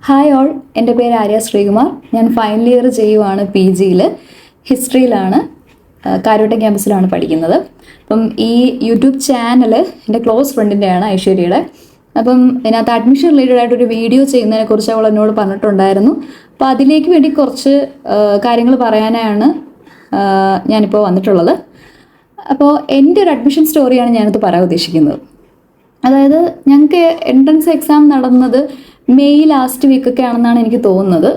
Hi all, എൻ്റെ പേര് ആര്യ ശ്രീകുമാർ. ഞാൻ ഫൈനൽ ഇയർ ചെയ്യുവാണ് PGയിൽ. ഹിസ്റ്ററിയിലാണ്, കാരോട്ടം ക്യാമ്പസിലാണ് പഠിക്കുന്നത്. അപ്പം ഈ യൂട്യൂബ് ചാനൽ എൻ്റെ ക്ലോസ് ഫ്രണ്ടിൻ്റെയാണ്, ഐശ്വര്യയുടെ. അപ്പം ഇതിനകത്ത് അഡ്മിഷൻ റിലേറ്റഡ് ആയിട്ടൊരു വീഡിയോ ചെയ്യുന്നതിനെക്കുറിച്ച് അവൾ എന്നോട് പറഞ്ഞിട്ടുണ്ടായിരുന്നു. അപ്പോൾ അതിലേക്ക് വേണ്ടി കുറച്ച് കാര്യങ്ങൾ പറയാനാണ് ഞാനിപ്പോൾ വന്നിട്ടുള്ളത്. അപ്പോൾ എൻ്റെ ഒരു അഡ്മിഷൻ സ്റ്റോറിയാണ് ഞാനിത് പറയാൻ ഉദ്ദേശിക്കുന്നത്. അതായത് ഞങ്ങൾക്ക് എൻട്രൻസ് എക്സാം നടന്നത് മെയ് ലാസ്റ്റ് വീക്കൊക്കെ ആണെന്നാണ് എനിക്ക് തോന്നുന്നത്.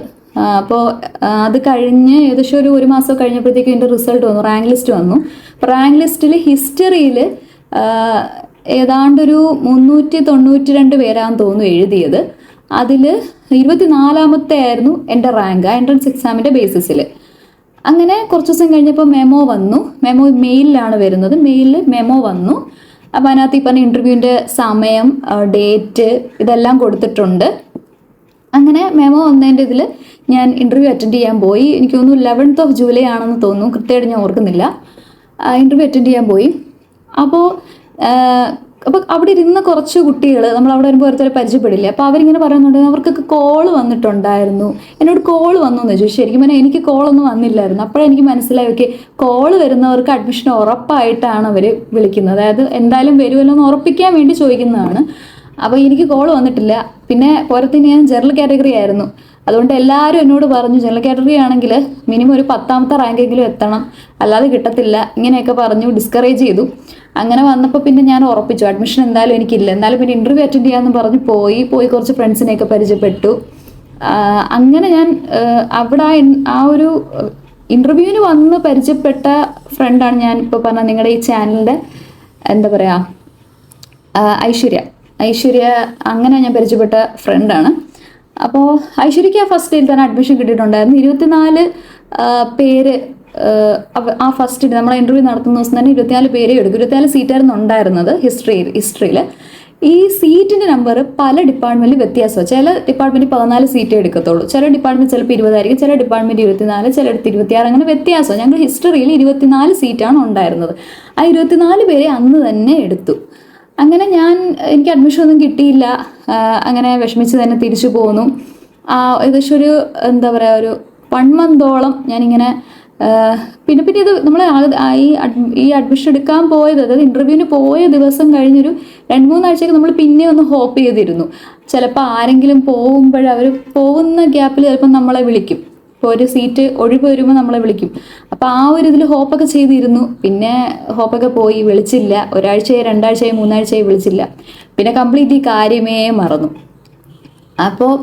അപ്പോൾ അത് കഴിഞ്ഞ് ഏകദേശം ഒരു മാസം കഴിഞ്ഞപ്പോഴത്തേക്കും എൻ്റെ റിസൾട്ട് വന്നു, റാങ്ക് ലിസ്റ്റ് വന്നു. റാങ്ക് ലിസ്റ്റിൽ ഹിസ്റ്ററിയിൽ ഏതാണ്ടൊരു 392 പേരാന്ന് തോന്നുന്നു എഴുതിയത്. അതിൽ 24ാമത്തെ ആയിരുന്നു എൻ്റെ റാങ്ക് ആ എൻട്രൻസ് എക്സാമിൻ്റെ ബേസിസിൽ. അങ്ങനെ കുറച്ച് ദിവസം കഴിഞ്ഞപ്പോൾ മെമ്മോ വന്നു. മെമ്മോ മെയിലിലാണ് വരുന്നത്. മെയിലിൽ മെമ്മോ വന്നു. അപ്പോൾ അതിനകത്ത് ഈ പറഞ്ഞ ഇൻ്റർവ്യൂവിൻ്റെ സമയം, ഡേറ്റ് ഇതെല്ലാം കൊടുത്തിട്ടുണ്ട്. അങ്ങനെ മെമ്മോ വന്നതിൻ്റെ ഇതിൽ ഞാൻ ഇൻ്റർവ്യൂ അറ്റൻഡ് ചെയ്യാൻ പോയി. എനിക്ക് തോന്നുന്നു 11th ജൂലൈ ആണെന്ന് തോന്നുന്നു, കൃത്യമായിട്ട് ഞാൻ ഓർക്കുന്നില്ല. ഇൻ്റർവ്യൂ അറ്റൻഡ് ചെയ്യാൻ പോയി. അപ്പോൾ അവിടെ ഇരുന്ന കുറച്ച് കുട്ടികൾ നമ്മൾ അവിടെ വരുമ്പോൾ ഓരോരുത്തരെ പരിചയപ്പെടില്ല. അപ്പോൾ അവരിങ്ങനെ പറയുന്നുണ്ട് അവർക്കൊക്കെ കോൾ വന്നിട്ടുണ്ടായിരുന്നു. എന്നോട് കോൾ വന്നു എന്ന് ചോദിച്ചു. ശരിക്കും പറഞ്ഞാൽ എനിക്ക് കോളൊന്നും വന്നില്ലായിരുന്നു. അപ്പോഴെനിക്ക് മനസ്സിലായി, ഓക്കെ, കോൾ വരുന്നവർക്ക് അഡ്മിഷൻ ഉറപ്പായിട്ടാണ് അവർ വിളിക്കുന്നത്. അതായത് എന്തായാലും വരുമല്ലോ എന്ന് ഉറപ്പിക്കാൻ വേണ്ടി ചോദിക്കുന്നതാണ്. അപ്പോൾ എനിക്ക് കോൾ വന്നിട്ടില്ല. പിന്നെ പുറത്തിന് ഞാൻ ജനറൽ കാറ്റഗറി ആയിരുന്നു. അതുകൊണ്ട് എല്ലാവരും എന്നോട് പറഞ്ഞു ജനറൽ കാറ്റഗറി ആണെങ്കിൽ മിനിമം ഒരു 10ാമത്തെ റാങ്കെങ്കിലും എത്തണം, അല്ലാതെ കിട്ടത്തില്ല, ഇങ്ങനെയൊക്കെ പറഞ്ഞു ഡിസ്കറേജ് ചെയ്തു. അങ്ങനെ വന്നപ്പോൾ പിന്നെ ഞാൻ ഉറപ്പിച്ചു അഡ്മിഷൻ എന്തായാലും എനിക്കില്ല. എന്നാലും പിന്നെ ഇൻ്റർവ്യൂ അറ്റൻഡ് ചെയ്യാമെന്ന് പറഞ്ഞ് പോയി കുറച്ച് ഫ്രണ്ട്സിനെയൊക്കെ പരിചയപ്പെട്ടു. അങ്ങനെ ഞാൻ അവിടെ ആ ഒരു ഇൻ്റർവ്യൂവിന് വന്ന് പരിചയപ്പെട്ട ഫ്രണ്ടാണ് ഞാൻ ഇപ്പോൾ പറഞ്ഞ നിങ്ങളുടെ ഈ ചാനലിൻ്റെ എന്താ പറയുക, ഐശ്വര്യ. അങ്ങനെ ഞാൻ പരിചയപ്പെട്ട ഫ്രണ്ടാണ്. അപ്പോൾ ഐശ്വര്യയ്ക്ക് ആ ഫസ്റ്റ് ഡേയിൽ തന്നെ അഡ്മിഷൻ കിട്ടിയിട്ടുണ്ടായിരുന്നു. 24 പേര് ആ ഫസ്റ്റ് ഡേ നമ്മളെ ഇൻ്റർവ്യൂ നടത്തുന്ന ദിവസം തന്നെ 24 പേരെ എടുക്കും. 24 സീറ്റായിരുന്നു ഉണ്ടായിരുന്നത് ഹിസ്റ്ററിയിൽ. ഈ സീറ്റിൻ്റെ നമ്പർ പല ഡിപ്പാർട്ട്മെൻറ്റിൽ വ്യത്യാസമാണ്. ചില ഡിപ്പാർട്ട്മെൻറ്റിൽ 14 സീറ്റേ എടുക്കത്തുള്ളൂ, ചില ഡിപ്പാർട്ട്മെൻറ്റ് ചിലപ്പോൾ 20 ആയിരിക്കും, ചില ഡിപ്പാർട്ട്മെൻറ്റ് 24, ചിലയിടത്ത് 26, അങ്ങനെ വ്യത്യാസം. ഞങ്ങൾ ഹിസ്റ്ററിയിൽ 24 സീറ്റാണ് ഉണ്ടായിരുന്നത്. ആ 24 പേരെ അന്ന് തന്നെ എടുത്തു. അങ്ങനെ എനിക്ക് അഡ്മിഷൻ ഒന്നും കിട്ടിയില്ല. അങ്ങനെ വിഷമിച്ച് തന്നെ തിരിച്ചു പോന്നു. ഏകദേശം ഒരു എന്താ പറയുക, ഒരു 1 മന്തോളം ഞാനിങ്ങനെ പിന്നെ ഇത് നമ്മൾ ഈ അഡ്മിഷൻ എടുക്കാൻ പോയത്, അതായത് ഇൻ്റർവ്യൂവിന് പോയ ദിവസം കഴിഞ്ഞൊരു 2-3 ആഴ്ചയൊക്കെ നമ്മൾ പിന്നെ ഒന്ന് ഹോപ്പ് ചെയ്തിരുന്നു. ചിലപ്പോൾ ആരെങ്കിലും അവർ പോകുന്ന ഗ്യാപ്പിൽ ചിലപ്പോൾ നമ്മളെ വിളിക്കും. ഇപ്പോൾ ഒരു സീറ്റ് ഒഴിവ് വരുമ്പോൾ നമ്മളെ വിളിക്കും. അപ്പോൾ ആ ഒരു ഇതിൽ ഹോപ്പൊക്കെ ചെയ്തിരുന്നു. പിന്നെ ഹോപ്പൊക്കെ പോയി, വിളിച്ചില്ല. 1 ആഴ്ചയായി, 2 ആഴ്ചയായി, 3 ആഴ്ചയായി വിളിച്ചില്ല. പിന്നെ കംപ്ലീറ്റ് ഈ കാര്യമേ മറന്നു. അപ്പോൾ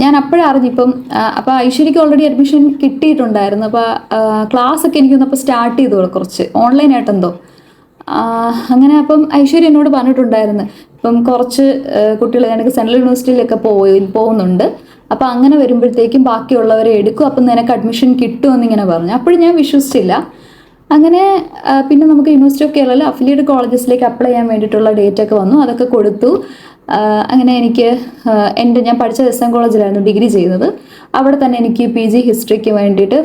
ഞാൻ അപ്പോഴേ അറിഞ്ഞിപ്പം. അപ്പോൾ ഐശ്വര്യയ്ക്ക് ഓൾറെഡി അഡ്മിഷൻ കിട്ടിയിട്ടുണ്ടായിരുന്നു. അപ്പോൾ ക്ലാസ്സൊക്കെ എനിക്കൊന്നപ്പോൾ സ്റ്റാർട്ട് ചെയ്തോളൂ, കുറച്ച് ഓൺലൈനായിട്ടെന്തോ. അങ്ങനെ അപ്പം ഐശ്വര്യ എന്നോട് പറഞ്ഞിട്ടുണ്ടായിരുന്നു, ഇപ്പം കുറച്ച് കുട്ടികൾ എനിക്ക് സെൻട്രൽ യൂണിവേഴ്സിറ്റിയിലൊക്കെ പോകുന്നുണ്ട്. അപ്പോൾ അങ്ങനെ വരുമ്പോഴത്തേക്കും ബാക്കിയുള്ളവരെ എടുക്കും, അപ്പം നിനക്ക് അഡ്മിഷൻ കിട്ടുമെന്നിങ്ങനെ പറഞ്ഞു. അപ്പോഴും ഞാൻ വിശ്വസിച്ചില്ല. അങ്ങനെ പിന്നെ നമുക്ക് യൂണിവേഴ്സിറ്റി ഓഫ് കേരളയിൽ അഫിലിയേറ്റഡ് കോളേജസിലേക്ക് അപ്ലൈ ചെയ്യാൻ വേണ്ടിയിട്ടുള്ള ഡേറ്റൊക്കെ വന്നു, അതൊക്കെ കൊടുത്തു. അങ്ങനെ എനിക്ക് ഞാൻ പഠിച്ച SM കോളേജിലായിരുന്നു ഡിഗ്രി ചെയ്യുന്നത്. അവിടെ തന്നെ എനിക്ക് PG ഹിസ്റ്ററിക്ക് വേണ്ടിയിട്ട്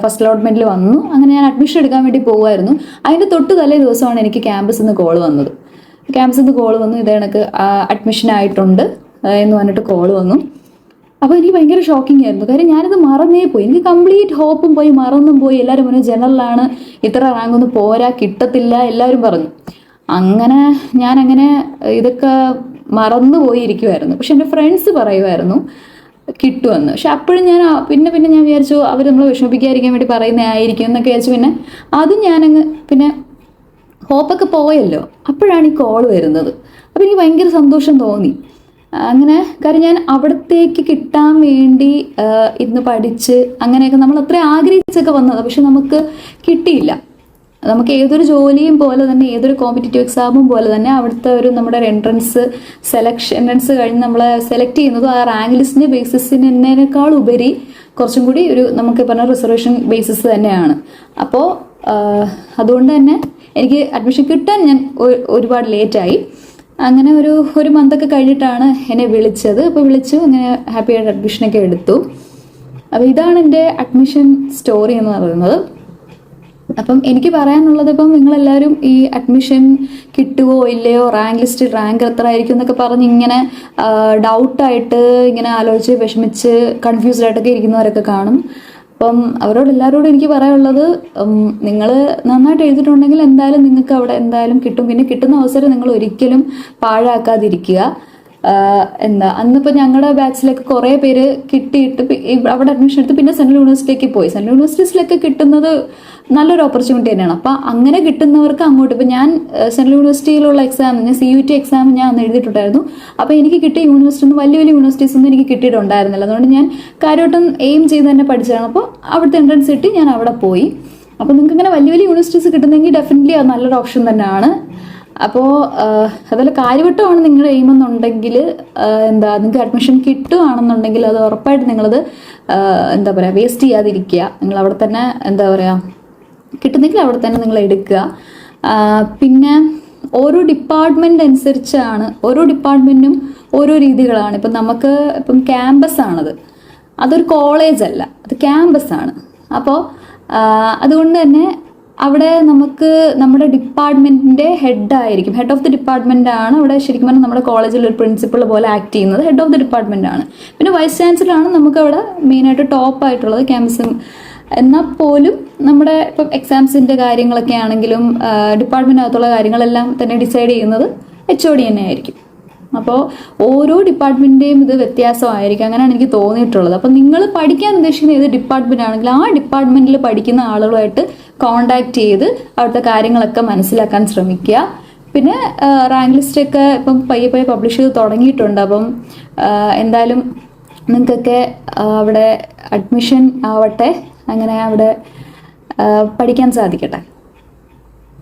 ഫസ്റ്റ് അലോട്ട്മെൻറ്റിൽ വന്നു. അങ്ങനെ ഞാൻ അഡ്മിഷൻ എടുക്കാൻ വേണ്ടി പോകുമായിരുന്നു. അതിൻ്റെ തൊട്ട് തലേ ദിവസമാണ് എനിക്ക് ക്യാമ്പസിൽ നിന്ന് കോൾ വന്നത്. ഇത് കണക്ക് അഡ്മിഷൻ ആയിട്ടുണ്ട് എന്ന് പറഞ്ഞിട്ട് കോൾ വന്നു. അപ്പോൾ എനിക്ക് ഭയങ്കര ഷോക്കിംഗ് ആയിരുന്നു. കാര്യം ഞാനിത് മറന്നേ പോയി. എനിക്ക് കംപ്ലീറ്റ് ഹോപ്പും പോയി, മറന്നും പോയി. എല്ലാവരും പറഞ്ഞു ജനറലാണ്, ഇത്ര റാങ്കൊന്നും പോരാ, കിട്ടത്തില്ല, എല്ലാവരും പറഞ്ഞു. അങ്ങനെ ഞാനങ്ങനെ ഇതൊക്കെ മറന്നു പോയിരിക്കുമായിരുന്നു. പക്ഷെ എൻ്റെ ഫ്രണ്ട്സ് പറയുമായിരുന്നു കിട്ടുമെന്ന്. പക്ഷെ അപ്പോഴും ഞാൻ പിന്നെ ഞാൻ വിചാരിച്ചു അവർ നമ്മളെ വിഷമിപ്പിക്കാതിരിക്കാൻ വേണ്ടി പറയുന്നതായിരിക്കും എന്നൊക്കെ വിചാരിച്ചു. പിന്നെ അതും ഞാനങ്ങ് പിന്നെ ഹോപ്പൊക്കെ പോയല്ലോ. അപ്പോഴാണ് ഈ കോൾ വരുന്നത്. അപ്പോൾ എനിക്ക് ഭയങ്കര സന്തോഷം തോന്നി. അങ്ങനെ കാര്യം ഞാൻ അവിടത്തേക്ക് കിട്ടാൻ വേണ്ടി ഇന്ന് പഠിച്ച് അങ്ങനെയൊക്കെ നമ്മൾ അത്ര ആഗ്രഹിച്ചൊക്കെ വന്നത്. പക്ഷെ നമുക്ക് കിട്ടിയില്ല. നമുക്ക് ഏതൊരു ജോലിയും പോലെ തന്നെ, ഏതൊരു കോമ്പറ്റേറ്റീവ് എക്സാമും പോലെ തന്നെ അവിടുത്തെ നമ്മുടെ എൻട്രൻസ് കഴിഞ്ഞ് നമ്മളെ സെലക്ട് ചെയ്യുന്നത് ആ റാങ്ക് ലിസ്റ്റിൻ്റെ ബേസിസിനേക്കാൾ ഉപരി കുറച്ചും കൂടി നമുക്ക് പറഞ്ഞ റിസർവേഷൻ ബേസിസ് തന്നെയാണ്. അപ്പോൾ അതുകൊണ്ട് തന്നെ എനിക്ക് അഡ്മിഷൻ കിട്ടാൻ ഞാൻ ഒരുപാട് ലേറ്റായി. അങ്ങനെ ഒരു മന്തൊക്കെ കഴിഞ്ഞിട്ടാണ് എന്നെ വിളിച്ചത്. അപ്പോൾ വിളിച്ചു, അങ്ങനെ ഹാപ്പി ആയിട്ട് അഡ്മിഷനൊക്കെ എടുത്തു. അപ്പോൾ ഇതാണ് എൻ്റെ അഡ്മിഷൻ സ്റ്റോറി എന്ന് പറയുന്നത്. അപ്പം എനിക്ക് പറയാനുള്ളത്, ഇപ്പം നിങ്ങളെല്ലാവരും ഈ അഡ്മിഷൻ കിട്ടുമോ ഇല്ലയോ, റാങ്ക് ലിസ്റ്റ് റാങ്ക് എത്ര ആയിരിക്കും എന്നൊക്കെ പറഞ്ഞ് ഇങ്ങനെ ഡൗട്ടായിട്ട് ഇങ്ങനെ ആലോചിച്ച് വിഷമിച്ച് കൺഫ്യൂസ്ഡ് ആയിട്ടൊക്കെ ഇരിക്കുന്നവരൊക്കെ കാണും. അപ്പം അവരോട് എല്ലാവരോടും എനിക്ക് പറയാനുള്ളത്, നിങ്ങൾ നന്നായിട്ട് എഴുതിയിട്ടുണ്ടെങ്കിൽ എന്തായാലും നിങ്ങൾക്ക് അവിടെ എന്തായാലും കിട്ടും. പിന്നെ കിട്ടുന്ന അവസരം നിങ്ങൾ ഒരിക്കലും പാഴാക്കാതിരിക്കുക. എന്താ അന്നിപ്പോൾ ഞങ്ങളുടെ ബാച്ചിലൊക്കെ കുറേ പേര് കിട്ടിയിട്ട് അവിടെ അഡ്മിഷൻ എടുത്ത് പിന്നെ സെൻട്രൽ യൂണിവേഴ്സിറ്റിക്ക് പോയി. സെൻട്രൽ യൂണിവേഴ്സിറ്റീസിലൊക്കെ കിട്ടുന്നത് നല്ലൊരു ഓപ്പർച്യൂണിറ്റി തന്നെയാണ്. അപ്പം അങ്ങനെ കിട്ടുന്നവർക്ക് അങ്ങോട്ട്, ഇപ്പം ഞാൻ സെൻട്രൽ യൂണിവേഴ്സിറ്റിയിലുള്ള എക്സാം, ഞാൻ CUT എക്സാം ഞാൻ അന്ന് എഴുതിയിട്ടുണ്ടായിരുന്നു. അപ്പോൾ എനിക്ക് കിട്ടിയ യൂണിവേഴ്സിറ്റി ഒന്നും വലിയ വലിയ യൂണിവേഴ്സിറ്റീസ് ഒന്നും എനിക്ക് കിട്ടിയിട്ടുണ്ടായിരുന്നില്ല. അതുകൊണ്ട് ഞാൻ കാര്യമായിട്ടും എയിം ചെയ്ത് തന്നെ പഠിച്ചതാണ്. അപ്പോൾ അവിടുത്തെ എൻട്രൻസ് കിട്ടി, ഞാൻ അവിടെ പോയി. അപ്പോൾ നിങ്ങൾക്ക് ഇങ്ങനെ വലിയ വലിയ യൂണിവേഴ്സിറ്റീസ് കിട്ടുന്നെങ്കിൽ ഡെഫിനറ്റ്ലി അത് നല്ലൊരു ഓപ്ഷൻ തന്നെയാണ്. അപ്പോൾ അതിൽ കാര്യവട്ടമാണ് നിങ്ങളുടെ എയിം എന്നുണ്ടെങ്കിൽ, എന്താ നിങ്ങൾക്ക് അഡ്മിഷൻ കിട്ടുകയാണെന്നുണ്ടെങ്കിൽ അത് ഉറപ്പായിട്ട് നിങ്ങളത് എന്താ പറയുക വേസ്റ്റ് ചെയ്യാതിരിക്കുക. നിങ്ങൾ അവിടെ തന്നെ എന്താ പറയുക കിട്ടുന്നെങ്കിൽ അവിടെ തന്നെ നിങ്ങൾ എടുക്കുക. പിന്നെ ഓരോ ഡിപ്പാർട്ട്മെന്റ് അനുസരിച്ചാണ്, ഓരോ ഡിപ്പാർട്ട്മെന്റിനും ഓരോ രീതികളാണ്. ഇപ്പം നമുക്ക് ഇപ്പം ക്യാമ്പസ് ആണത്, അതൊരു കോളേജ് അല്ല, അത് ക്യാമ്പസ് ആണ്. അപ്പോൾ അതുകൊണ്ട് തന്നെ അവിടെ നമുക്ക് നമ്മുടെ ഡിപ്പാർട്ട്മെന്റിന്റെ ഹെഡായിരിക്കും, ഹെഡ് ഓഫ് ദി ഡിപ്പാർട്ട്മെന്റ് ആണ് അവിടെ ശരിക്കും പറഞ്ഞാൽ നമ്മുടെ കോളേജിൽ ഒരു പ്രിൻസിപ്പൾ പോലെ ആക്ട് ചെയ്യുന്നത് ഹെഡ് ഓഫ് ദി ഡിപ്പാർട്ട്മെന്റ് ആണ്. പിന്നെ വൈസ് ചാൻസലർ ആണ് നമുക്ക് അവിടെ മെയിനായിട്ട് ടോപ്പ് ആയിട്ടുള്ളത് ക്യാമ്പസ്. എന്നാൽ പോലും നമ്മുടെ ഇപ്പം എക്സാംസിന്റെ കാര്യങ്ങളൊക്കെ ആണെങ്കിലും ഡിപ്പാർട്ട്മെന്റിനകത്തുള്ള കാര്യങ്ങളെല്ലാം തന്നെ ഡിസൈഡ് ചെയ്യുന്നത് HOD തന്നെ ആയിരിക്കും. അപ്പോൾ ഓരോ ഡിപ്പാർട്ട്മെന്റിന്റെയും ഇത് വ്യത്യാസമായിരിക്കും, അങ്ങനെയാണ് എനിക്ക് തോന്നിയിട്ടുള്ളത്. അപ്പം നിങ്ങൾ പഠിക്കാൻ ഉദ്ദേശിക്കുന്ന ഏത് ഡിപ്പാർട്ട്മെന്റ് ആണെങ്കിൽ ആ ഡിപ്പാർട്ട്മെന്റിൽ പഠിക്കുന്ന ആളുകളുമായിട്ട് കോണ്ടാക്ട് ചെയ്ത് അവിടുത്തെ കാര്യങ്ങളൊക്കെ മനസ്സിലാക്കാൻ ശ്രമിക്കുക. പിന്നെ റാങ്ക് ലിസ്റ്റ് ഒക്കെ ഇപ്പം പയ്യെ പയ്യെ പബ്ലിഷ് ചെയ്ത് തുടങ്ങിയിട്ടുണ്ട്. അപ്പം എന്തായാലും നിങ്ങൾക്കൊക്കെ അവിടെ അഡ്മിഷൻ ആവട്ടെ, അങ്ങനെ അവിടെ പഠിക്കാൻ സാധിക്കട്ടെ.